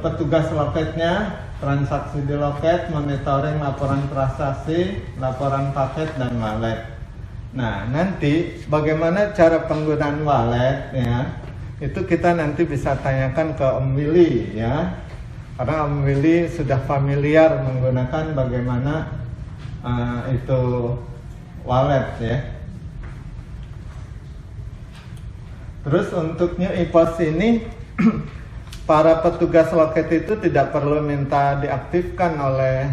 petugas loketnya, transaksi di loket, monitoring laporan transaksi, laporan paket, dan wallet. Nah, nanti bagaimana cara penggunaan wallet ya, itu kita nanti bisa tanyakan ke Om Willy ya, karena Om Willy sudah familiar menggunakan bagaimana itu wallet ya. Terus untuk New EPOS ini para petugas loket itu tidak perlu minta diaktifkan oleh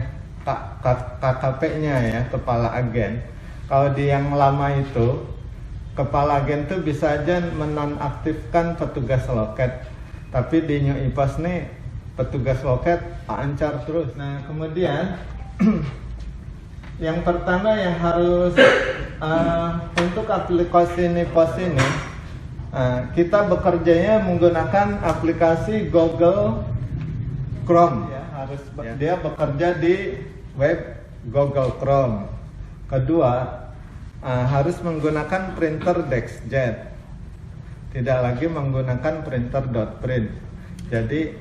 KKP-nya ya, kepala agen. Kalau di yang lama itu, kepala agen itu bisa aja menonaktifkan petugas loket. Tapi di New EPOS nih, petugas loket lancar terus. Nah, kemudian yang pertama yang harus untuk aplikasi New EPOS ini, kita bekerjanya menggunakan aplikasi Google Chrome ya, harus dia bekerja di web Google Chrome. Kedua, harus menggunakan printer DexJet, tidak lagi menggunakan printer.print. Jadi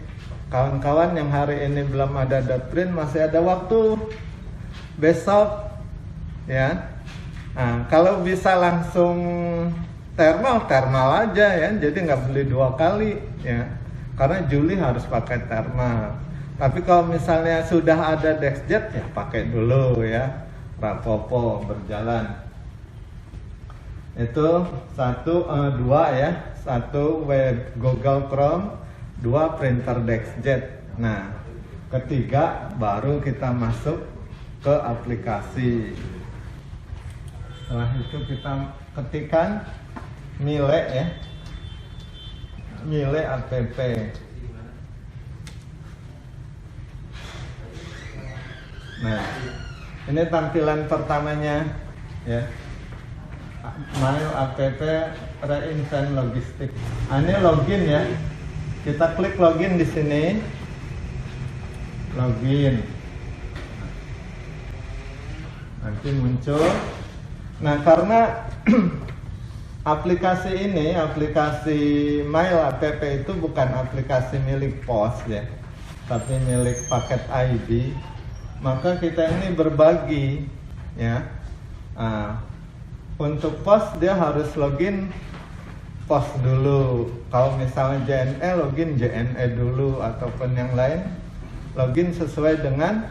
kawan-kawan yang hari ini belum ada .print masih ada waktu, besok ya. Kalau bisa langsung thermal aja ya, jadi nggak beli 2 kali ya, karena Juli harus pakai thermal. Tapi kalau misalnya sudah ada DexJet ya pakai dulu ya, rapopo berjalan. Itu 2 ya, 1 web Google Chrome, 2 printer DexJet. Nah, ketiga baru kita masuk ke aplikasi. Setelah itu kita ketikkan Mile ya, Mile app. Nah, ini tampilan pertamanya ya, Mile app Reinvent Logistik. Ini login ya, kita klik login di sini, login. Nanti muncul. Nah, karena aplikasi ini, aplikasi Mile app itu bukan aplikasi milik POS ya, tapi milik Paket ID. Maka kita ini berbagi ya. Untuk POS dia harus login POS dulu. Kalau misalnya JNE, login JNE dulu, ataupun yang lain login sesuai dengan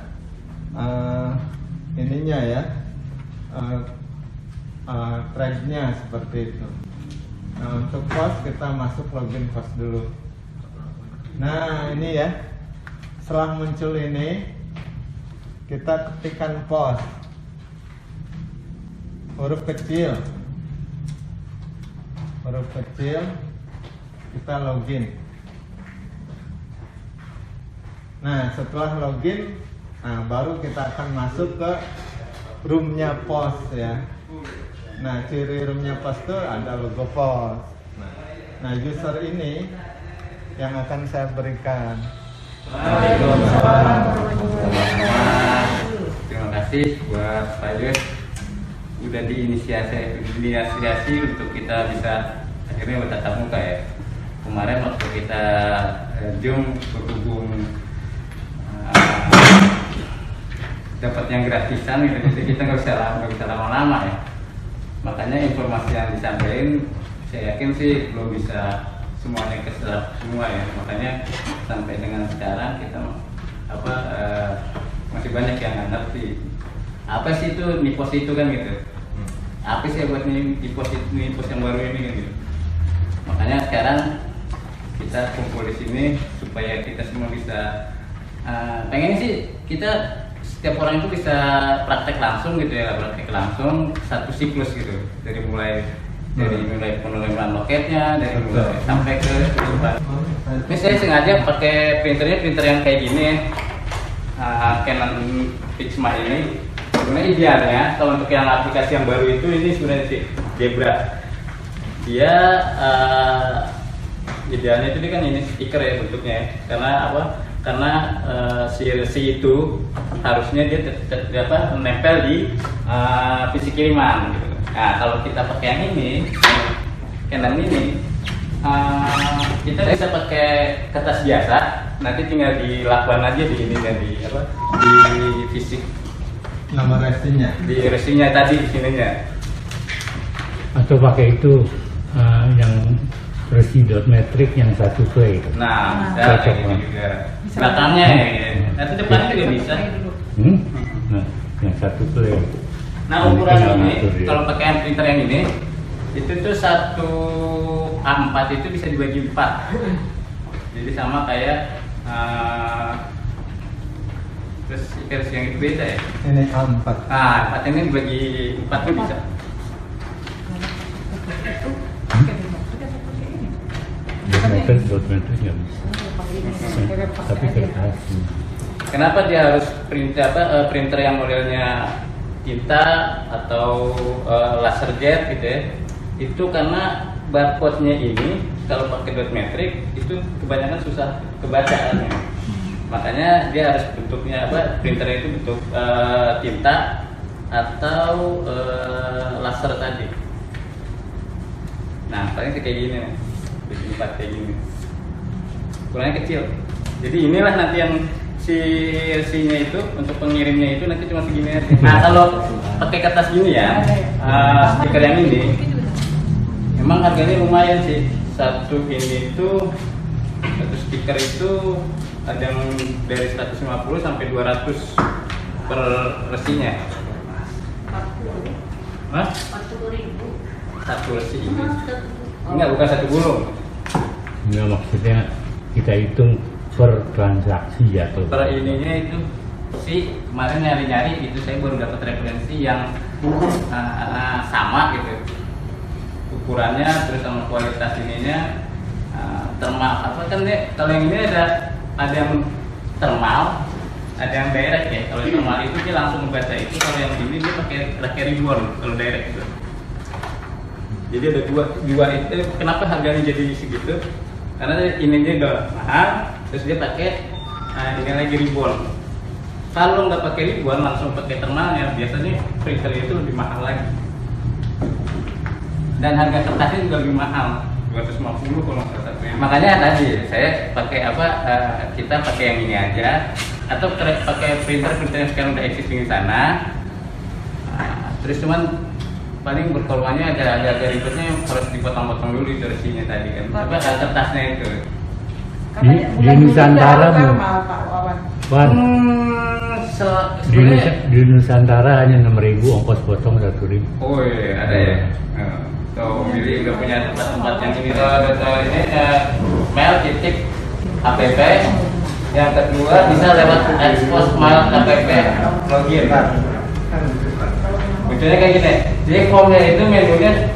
ininya ya, trade-nya seperti itu. Nah, untuk POS kita masuk login POS dulu. Nah, ini ya, setelah muncul ini kita ketikkan POS, huruf kecil, kita login. Nah, setelah login, baru kita akan masuk ke roomnya POS ya. Nah, ciri roomnya POS itu ada logo POS. Nah, user ini yang akan saya berikan. Waalaikumsalam. Terima kasih buat Pak Yus, udah diinisiasi untuk kita bisa akhirnya bertatap muka ya. Kemarin waktu kita Zoom berhubung dapat yang gratisan gitu, jadi kita nggak bisa lama-lama ya. Makanya informasi yang disampaikan saya yakin sih belum bisa semuanya keserap semua ya. Makanya sampai dengan sekarang kita masih banyak yang nggak ngerti apa sih itu NIPOS itu kan gitu. Apa sih buat NIPOS yang baru ini gitu. Makanya sekarang kita kumpul di sini supaya kita semua bisa pengen sih kita setiap orang itu bisa praktek langsung gitu ya, praktek langsung satu siklus gitu, dari mulai penerimaan loketnya, dari mulai sampai ke kehidupan. Ini saya sengaja pakai printer yang kayak gini, Canon Pixma ini. Sebenarnya idealnya kalau untuk yang aplikasi yang baru itu ini sebenarnya sih Zebra. Dia idealnya itu kan ini stiker ya bentuknya ya. Karena apa? Karena si itu harusnya dia menempel di fisik kiriman gitu. Nah, kalau kita pakai yang ini, Canon ini, kita bisa pakai kertas biasa nanti tinggal dilakukan aja di ini dan di apa di fisik Nama resinya. di resinya tadi di sininya. Atau pakai itu yang resi dot metrik yang satu play. Nah, bisa Cocok, kayak gitu Pak. juga. Belakangnya ya, nanti depannya juga bisa. Nah, yang satu play. Nah, ukuran Tinggal ini ngatur dia. kalau pakai printer yang ini itu tuh satu A4 itu bisa dibagi 4. Jadi sama kayak terus versi yang itu beda ya. Ini A4. Ah, 4 ini dibagi 4 tuh bisa. Dot metrik nggak bisa. Tapi kertas. Kenapa dia harus printer yang modelnya tinta atau laserjet gitu ya? Itu karena barcode-nya ini kalau pakai dot metrik itu kebanyakan susah kebacaannya. Makanya dia harus bentuknya printernya itu bentuk tinta atau laser tadi. Nah, paling kayak gini nih. Bikin 4 kayak gini. Ukurannya kecil. Jadi inilah nanti yang si resinya itu untuk pengirimnya itu nanti cuma segini aja. Nah, kalau pakai kertas gini ya, stiker yang ini memang harganya lumayan sih. Satu stiker itu ada yang dari 150 sampai 200 per resinya. 40.000. Hah? 40.000. Satu resi ini. Enggak, bukan satu gulung. Nggak, maksudnya kita hitung per transaksi atau Per ininya itu sih kemarin nyari-nyari itu saya baru dapat referensi yang sama gitu ukurannya terus sama kualitas ininya thermal apa kan deh kalau yang ini ada yang thermal ada yang direct ya. Kalau yang thermal itu dia langsung membaca itu, kalau yang ini dia pakai ribbon kalau direct itu. Jadi ada dua itu. Kenapa harganya jadi segitu? Karena ini dia udah mahal, terus dia pakai ini lagi ribbon. Kalau nggak pakai ribbon langsung pakai thermalnya, biasanya printer itu lebih mahal lagi. Dan harga kertasnya juga lebih mahal, 250 kalau nggak salah. Makanya tadi saya pakai kita pakai yang ini aja, atau pakai printer yang sekarang udah existing di sana. Terus cuman paling berkorbannya agak ribetnya harus dipotong-potong dulu itu resinya tadi kan. Apa kertasnya itu? Di Nusantara Wan, di Nusantara hanya 6.000, ongkos potong 1.000. Oh iya, ada ya. Tuh, jadi udah punya tempat-tempat yang ini. Ini mail titik app. Yang kedua bisa lewat expose mail app login. Munculnya kayak gini. Jadi formnya itu menunya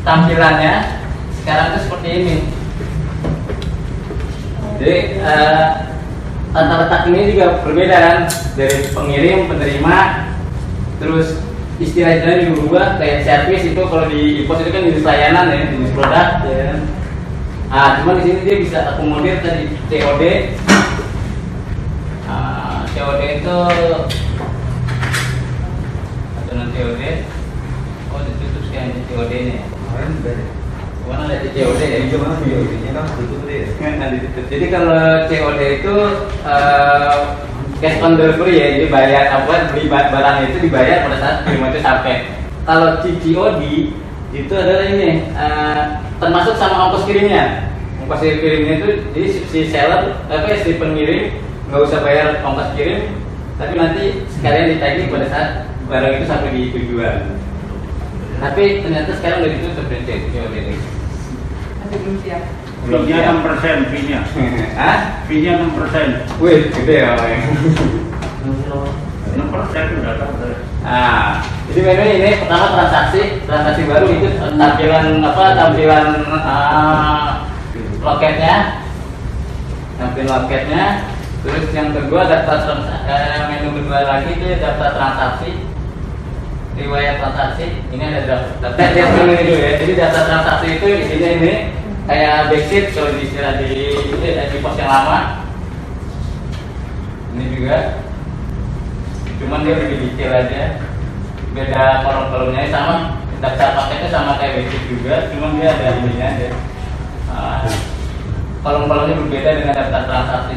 tampilannya sekarang itu seperti ini. Jadi tata letak ini juga berbeda kan, dari pengirim, penerima, terus istilah-istilahnya juga berubah. Kayak servis itu kalau di e-pos itu kan jenis layanan ya, jenis produk ya. Cuman di sini dia bisa akomodir tadi COD. COD itu COD. Oh, ditutup sekian COD nya. Mana ada COD ya? Gimana COD-nya kan ditutup deh. Jadi kalau COD itu cash on delivery ya, jadi bayar beli barang itu dibayar pada saat kiriman itu sampai. Kalau COD itu adalah ini termasuk sama ongkos kirimnya. Ongkos kirimnya itu jadi si seller si pengirim nggak usah bayar ongkos kirim, tapi nanti sekalian ditagih pada saat barang itu sampai di tujuan. Tapi ternyata sekarang udah ditutup COD ini. Masih belum siap. Fee-nya 6%, fee-nya. Hah? Fee-nya 6%. Wih, gede ya. 6% udah tahu. Jadi menu ini pertama transaksi baru itu tampilan loketnya, terus yang kedua menu kedua lagi itu daftar transaksi, riwayat transaksi. Ini ada daftar menu itu ya. Jadi daftar transaksi itu isinya ini kayak backseat kalau di pos yang lama. Ini juga. Cuman dia lebih detail aja, beda kolom-kolomnya sama, daftar paketnya sama kayak basic juga, cuman dia ada ininya aja. Kolom-kolomnya berbeda dengan daftar transaksi.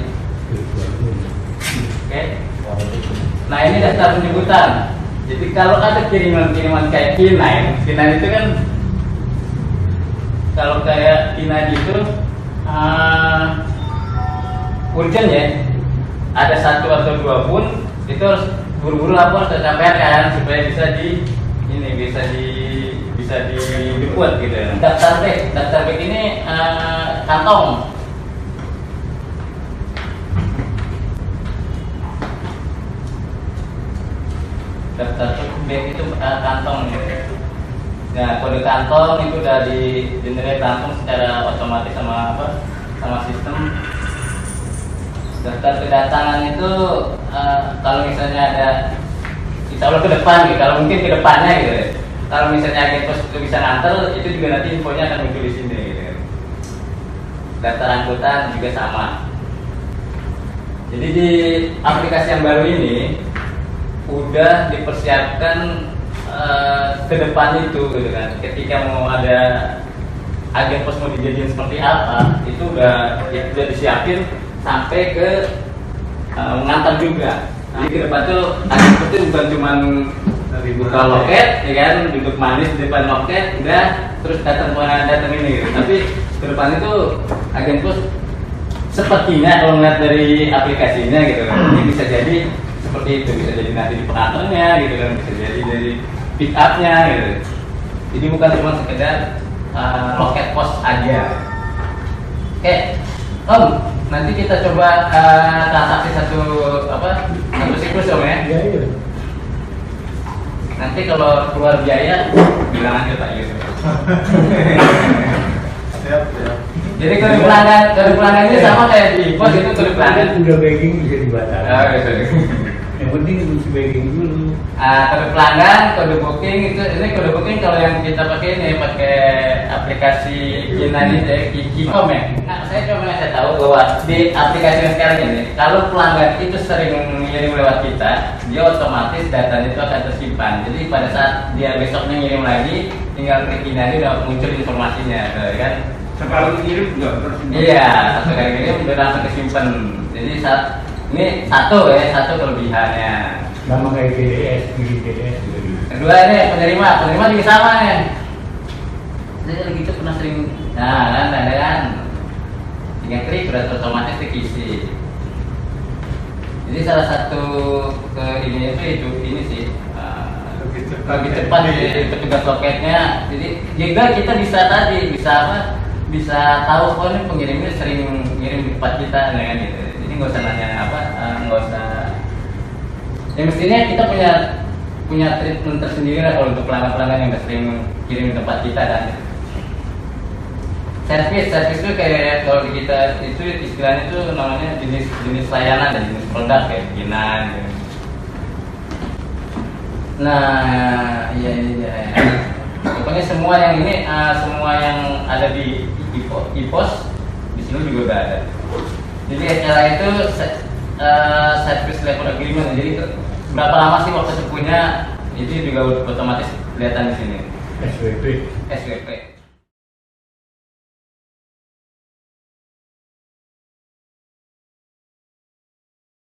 Nah ini daftar penjemputan. Jadi kalau ada kiriman-kiriman kayak K9 itu kan kalau kayak K9 itu urgent ya. Ada 1 atau 2 pun itu harus buru-buru lapor tercapai kan supaya bisa dibuat gitu. Daftar bag ini kantong. Daftar bag itu kantong gitu. Nah, kode kantong itu udah di generate langsung secara otomatis sama sistem. Daftar kedatangan itu kalau misalnya ada, insya Allah ke depan gitu, kalau mungkin ke depannya gitu. Kalau misalnya agen pos itu bisa nganter, itu juga nanti infonya akan muncul di sini gitu. Daftar angkutan juga sama. Jadi di aplikasi yang baru ini udah dipersiapkan ke depan itu gitu kan. Ketika mau ada agen pos mau dijadiin seperti apa, itu udah disiapin sampai ke mengantar juga. Jadi ke depan tuh agen pos itu bukan cuma buka loket, ya kan, duduk manis di depan loket, udah terus datang ini gitu. Tapi ke depan itu agen pos sepertinya kalau ngeliat dari aplikasinya gitu kan, ini bisa jadi seperti itu, bisa jadi nanti di pengantarnya gitu kan, bisa jadi dari pick up-nya gitu. Jadi bukan cuma sekedar loket pos aja. Oke, Om, nanti kita coba transaksi satu siklus Om ya. Iya. Nanti kalau keluar biaya bilang aja Pak Yus. Siap. Jadi kode pelanggan ini sama kayak di pos itu kode pelanggan. Udah bagging bisa dibatalkan. Oh, gitu. Yang penting mesti bagging dulu. Kode pelanggan, kode booking itu, ini kode booking kalau yang kita pakai ini pakai aplikasi Kinani Kikom ya. Nah, saya cuma ngasih tahu bahwa di aplikasi yang sekarang ini, kalau pelanggan itu sering mengirim lewat kita, dia otomatis datanya itu akan tersimpan. Jadi pada saat dia besoknya ngirim lagi, tinggal klik Kinani udah muncul informasinya, kan? Sekali kirim juga tersimpan. Iya, satu kali kirim udah langsung kesimpan. Jadi ini satu kelebihannya. Sama kayak DDS, DDS juga gitu. Kedua ini penerima juga sama nih. Saya lagi itu pernah sering, nah kan, tinggal klik udah otomatis terisi. Jadi salah satu ke ini sih lebih cepat di petugas loketnya. Jadi juga kita bisa tahu oh ini pengirimnya sering ngirim di tempat kita kan gitu. Jadi nggak usah nanya nggak usah. Ya mestinya kita punya treatment tersendiri lah kalau untuk pelanggan-pelanggan yang nggak sering kirim di tempat kita kan. Servis itu kayak kalau di kita itu istilahnya itu namanya jenis layanan dan jenis produk kayak bikinan. Gitu. Nah, iya. Pokoknya semua yang ini, semua yang ada di e-pos di sini juga udah ada. Jadi SLA itu service level agreement. Jadi berapa lama sih waktu tempuhnya itu juga otomatis kelihatan di sini. SWP. SWP.